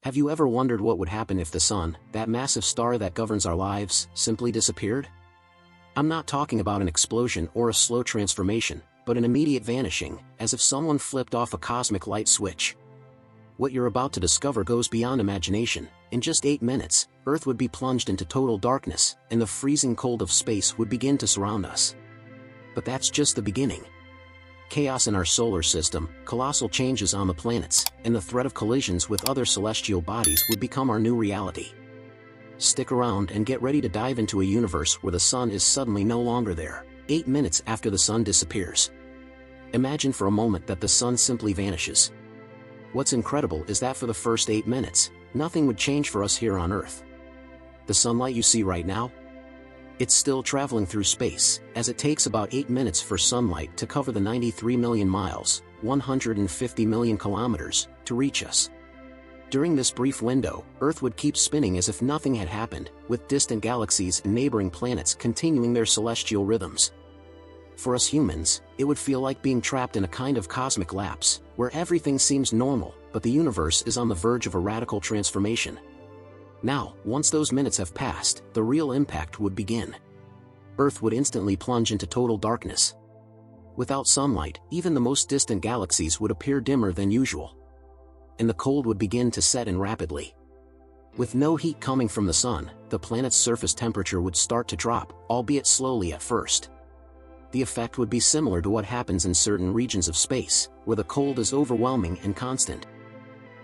Have you ever wondered what would happen if the sun, that massive star that governs our lives, simply disappeared? I'm not talking about an explosion or a slow transformation, but an immediate vanishing, as if someone flipped off a cosmic light switch. What you're about to discover goes beyond imagination. In just 8 minutes, Earth would be plunged into total darkness, and the freezing cold of space would begin to surround us. But that's just the beginning. Chaos in our solar system, colossal changes on the planets, and the threat of collisions with other celestial bodies would become our new reality. Stick around and get ready to dive into a universe where the sun is suddenly no longer there, 8 minutes after the sun disappears. Imagine for a moment that the sun simply vanishes. What's incredible is that for the first 8 minutes, nothing would change for us here on Earth. The sunlight you see right now? It's still traveling through space, as it takes about 8 minutes for sunlight to cover the 93 million miles, 150 million kilometers, to reach us. During this brief window, Earth would keep spinning as if nothing had happened, with distant galaxies and neighboring planets continuing their celestial rhythms. For us humans, it would feel like being trapped in a kind of cosmic lapse, where everything seems normal, but the universe is on the verge of a radical transformation. Now, once those minutes have passed, the real impact would begin. Earth would instantly plunge into total darkness. Without sunlight, even the most distant galaxies would appear dimmer than usual. And the cold would begin to set in rapidly. With no heat coming from the sun, the planet's surface temperature would start to drop, albeit slowly at first. The effect would be similar to what happens in certain regions of space, where the cold is overwhelming and constant.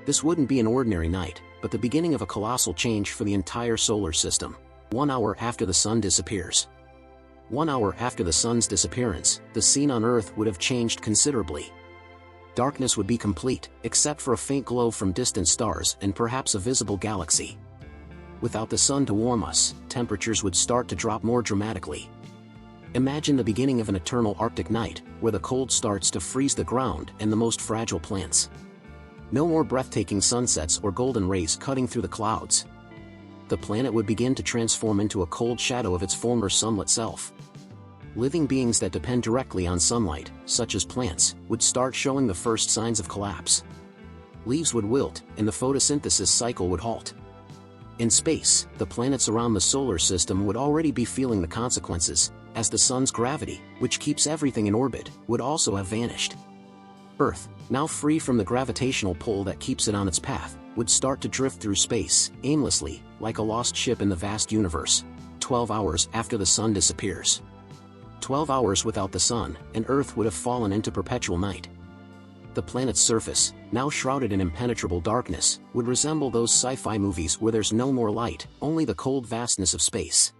This wouldn't be an ordinary night, but the beginning of a colossal change for the entire solar system. 1 hour after the sun disappears. 1 hour after the sun's disappearance, the scene on Earth would have changed considerably. Darkness would be complete, except for a faint glow from distant stars and perhaps a visible galaxy. Without the sun to warm us, temperatures would start to drop more dramatically. Imagine the beginning of an eternal Arctic night, where the cold starts to freeze the ground and the most fragile plants. No more breathtaking sunsets or golden rays cutting through the clouds. The planet would begin to transform into a cold shadow of its former sunlit self. Living beings that depend directly on sunlight, such as plants, would start showing the first signs of collapse. Leaves would wilt, and the photosynthesis cycle would halt. In space, the planets around the solar system would already be feeling the consequences, as the sun's gravity, which keeps everything in orbit, would also have vanished. Earth, now free from the gravitational pull that keeps it on its path, would start to drift through space, aimlessly, like a lost ship in the vast universe, 12 hours after the sun disappears. 12 hours without the sun, and Earth would have fallen into perpetual night. The planet's surface, now shrouded in impenetrable darkness, would resemble those sci-fi movies where there's no more light, only the cold vastness of space.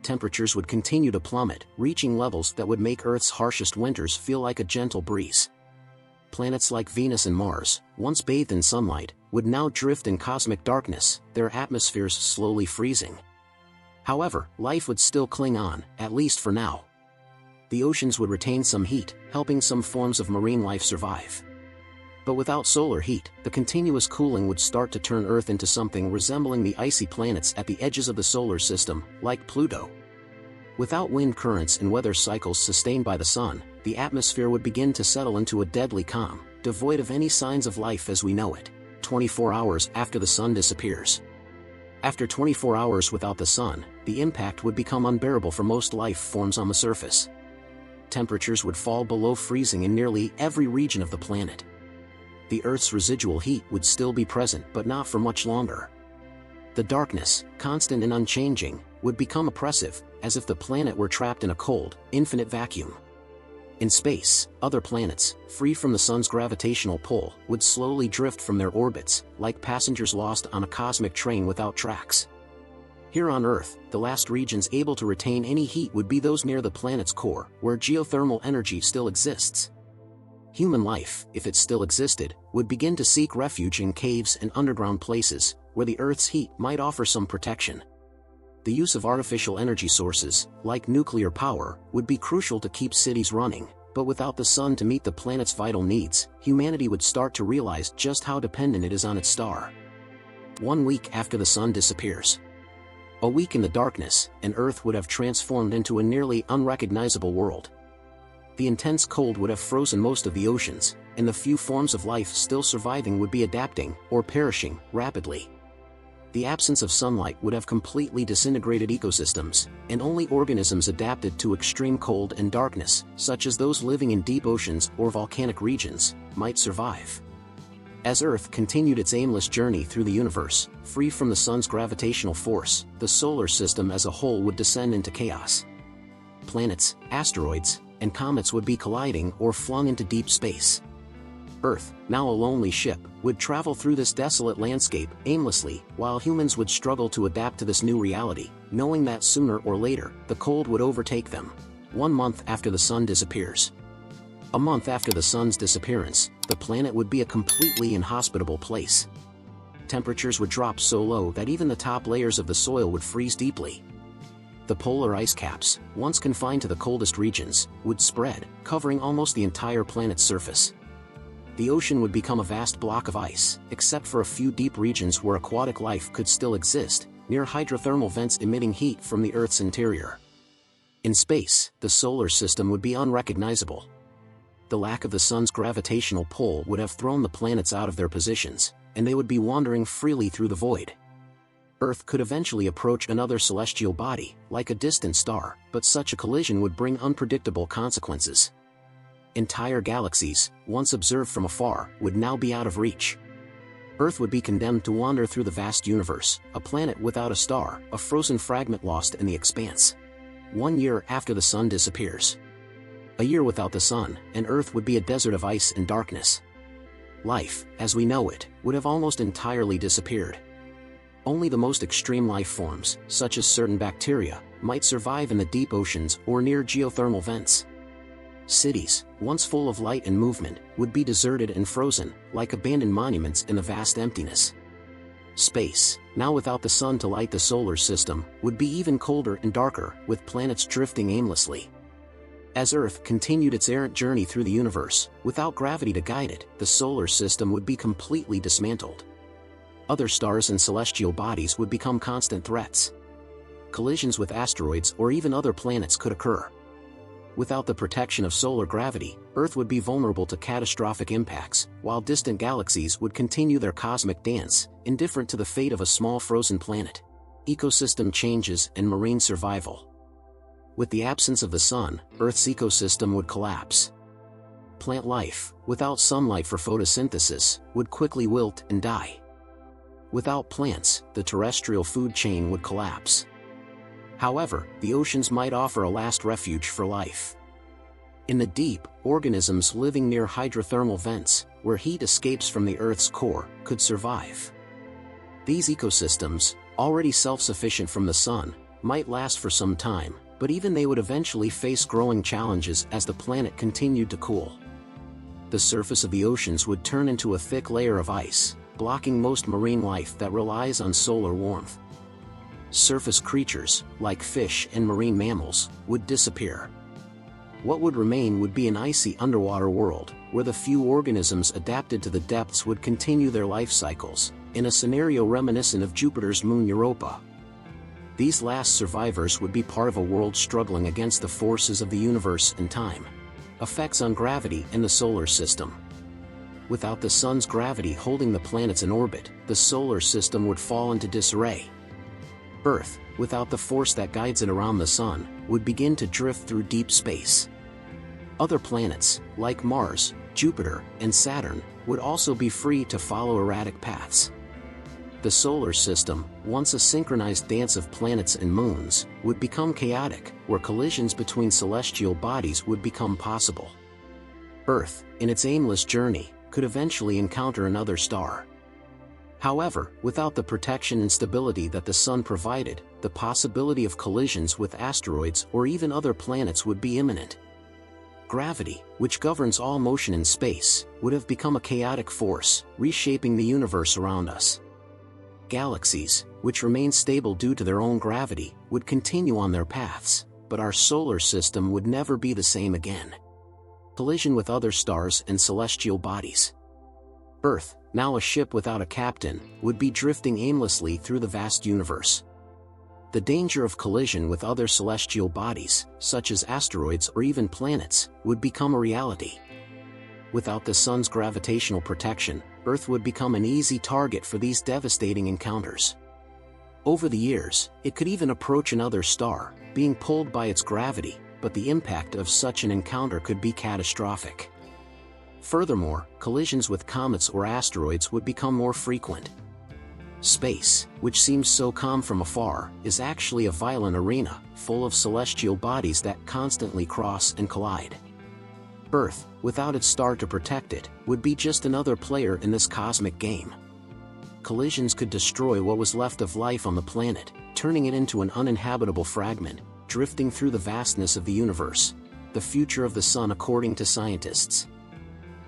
Temperatures would continue to plummet, reaching levels that would make Earth's harshest winters feel like a gentle breeze. Planets like Venus and Mars, once bathed in sunlight, would now drift in cosmic darkness, their atmospheres slowly freezing. However, life would still cling on, at least for now. The oceans would retain some heat, helping some forms of marine life survive. But without solar heat, the continuous cooling would start to turn Earth into something resembling the icy planets at the edges of the solar system, like Pluto. Without wind currents and weather cycles sustained by the sun, the atmosphere would begin to settle into a deadly calm, devoid of any signs of life as we know it, 24 hours after the sun disappears. After 24 hours without the sun, the impact would become unbearable for most life forms on the surface. Temperatures would fall below freezing in nearly every region of the planet. The Earth's residual heat would still be present, but not for much longer. The darkness, constant and unchanging, would become oppressive, as if the planet were trapped in a cold, infinite vacuum. In space, other planets, free from the sun's gravitational pull, would slowly drift from their orbits, like passengers lost on a cosmic train without tracks. Here on Earth, the last regions able to retain any heat would be those near the planet's core, where geothermal energy still exists. Human life, if it still existed, would begin to seek refuge in caves and underground places, where the Earth's heat might offer some protection. The use of artificial energy sources, like nuclear power, would be crucial to keep cities running, but without the sun to meet the planet's vital needs, humanity would start to realize just how dependent it is on its star. 1 week after the sun disappears. A week in the darkness, and Earth would have transformed into a nearly unrecognizable world. The intense cold would have frozen most of the oceans, and the few forms of life still surviving would be adapting, or perishing, rapidly. The absence of sunlight would have completely disintegrated ecosystems, and only organisms adapted to extreme cold and darkness, such as those living in deep oceans or volcanic regions, might survive. As Earth continued its aimless journey through the universe, free from the sun's gravitational force, the solar system as a whole would descend into chaos. Planets, asteroids, and comets would be colliding or flung into deep space. Earth, now a lonely ship, would travel through this desolate landscape aimlessly, while humans would struggle to adapt to this new reality, knowing that sooner or later, the cold would overtake them. 1 month after the sun disappears. A month after the sun's disappearance, the planet would be a completely inhospitable place. Temperatures would drop so low that even the top layers of the soil would freeze deeply. The polar ice caps, once confined to the coldest regions, would spread, covering almost the entire planet's surface. The ocean would become a vast block of ice, except for a few deep regions where aquatic life could still exist, near hydrothermal vents emitting heat from the Earth's interior. In space, the solar system would be unrecognizable. The lack of the sun's gravitational pull would have thrown the planets out of their positions, and they would be wandering freely through the void. Earth could eventually approach another celestial body, like a distant star, but such a collision would bring unpredictable consequences. Entire galaxies, once observed from afar, would now be out of reach. Earth would be condemned to wander through the vast universe, a planet without a star, a frozen fragment lost in the expanse. 1 year after the sun disappears. A year without the sun, and Earth would be a desert of ice and darkness. Life, as we know it, would have almost entirely disappeared. Only the most extreme life forms, such as certain bacteria, might survive in the deep oceans or near geothermal vents. Cities, once full of light and movement, would be deserted and frozen, like abandoned monuments in the vast emptiness. Space, now without the sun to light the solar system, would be even colder and darker, with planets drifting aimlessly. As Earth continued its errant journey through the universe, without gravity to guide it, the solar system would be completely dismantled. Other stars and celestial bodies would become constant threats. Collisions with asteroids or even other planets could occur. Without the protection of solar gravity, Earth would be vulnerable to catastrophic impacts, while distant galaxies would continue their cosmic dance, indifferent to the fate of a small frozen planet. Ecosystem changes and marine survival. With the absence of the sun, Earth's ecosystem would collapse. Plant life, without sunlight for photosynthesis, would quickly wilt and die. Without plants, the terrestrial food chain would collapse. However, the oceans might offer a last refuge for life. In the deep, organisms living near hydrothermal vents, where heat escapes from the Earth's core, could survive. These ecosystems, already self-sufficient from the sun, might last for some time, but even they would eventually face growing challenges as the planet continued to cool. The surface of the oceans would turn into a thick layer of ice, blocking most marine life that relies on solar warmth. Surface creatures, like fish and marine mammals, would disappear. What would remain would be an icy underwater world, where the few organisms adapted to the depths would continue their life cycles, in a scenario reminiscent of Jupiter's moon Europa. These last survivors would be part of a world struggling against the forces of the universe and time. Effects on gravity and the solar system. Without the sun's gravity holding the planets in orbit, the solar system would fall into disarray. Earth, without the force that guides it around the sun, would begin to drift through deep space. Other planets, like Mars, Jupiter, and Saturn, would also be free to follow erratic paths. The solar system, once a synchronized dance of planets and moons, would become chaotic, where collisions between celestial bodies would become possible. Earth, in its aimless journey, could eventually encounter another star. However, without the protection and stability that the sun provided, the possibility of collisions with asteroids or even other planets would be imminent. Gravity, which governs all motion in space, would have become a chaotic force, reshaping the universe around us. Galaxies, which remain stable due to their own gravity, would continue on their paths, but our solar system would never be the same again. Collision with other stars and celestial bodies. Earth, now a ship without a captain, would be drifting aimlessly through the vast universe. The danger of collision with other celestial bodies, such as asteroids or even planets, would become a reality. Without the sun's gravitational protection, Earth would become an easy target for these devastating encounters. Over the years, it could even approach another star, being pulled by its gravity, but the impact of such an encounter could be catastrophic. Furthermore, collisions with comets or asteroids would become more frequent. Space, which seems so calm from afar, is actually a violent arena, full of celestial bodies that constantly cross and collide. Earth, without its star to protect it, would be just another player in this cosmic game. Collisions could destroy what was left of life on the planet, turning it into an uninhabitable fragment, drifting through the vastness of the universe. The future of the Sun according to scientists.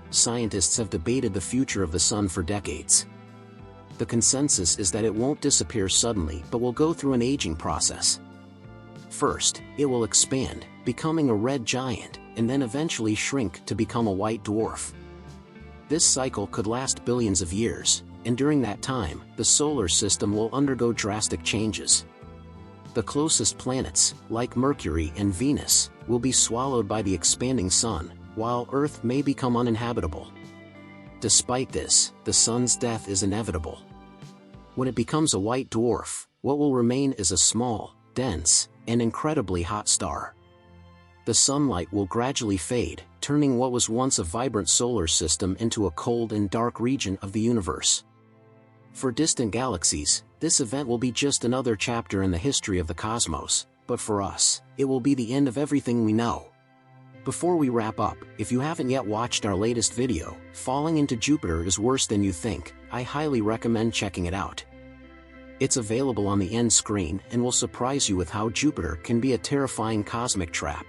Scientists have debated the future of the Sun for decades. The consensus is that it won't disappear suddenly but will go through an aging process. First, it will expand, becoming a red giant, and then eventually shrink to become a white dwarf. This cycle could last billions of years, and during that time, the solar system will undergo drastic changes. The closest planets, like Mercury and Venus, will be swallowed by the expanding Sun, while Earth may become uninhabitable. Despite this, the Sun's death is inevitable. When it becomes a white dwarf, what will remain is a small, dense, and incredibly hot star. The sunlight will gradually fade, turning what was once a vibrant solar system into a cold and dark region of the universe. For distant galaxies, this event will be just another chapter in the history of the cosmos, but for us, it will be the end of everything we know. Before we wrap up, if you haven't yet watched our latest video, Falling into Jupiter is Worse Than You Think, I highly recommend checking it out. It's available on the end screen and will surprise you with how Jupiter can be a terrifying cosmic trap.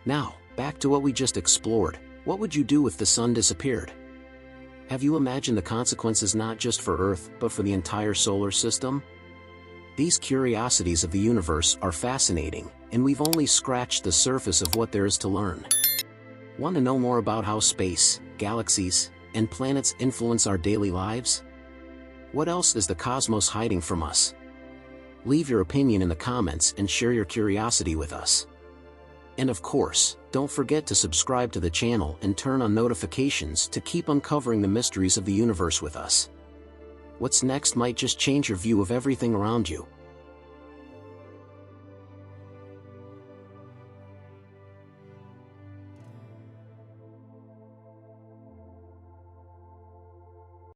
Now, back to what we just explored. What would you do if the Sun disappeared? Have you imagined the consequences not just for Earth but for the entire solar system? These curiosities of the universe are fascinating, and we've only scratched the surface of what there is to learn. Want to know more about how space, galaxies, and planets influence our daily lives? What else is the cosmos hiding from us? Leave your opinion in the comments and share your curiosity with us. And of course, don't forget to subscribe to the channel and turn on notifications to keep uncovering the mysteries of the universe with us. What's next might just change your view of everything around you.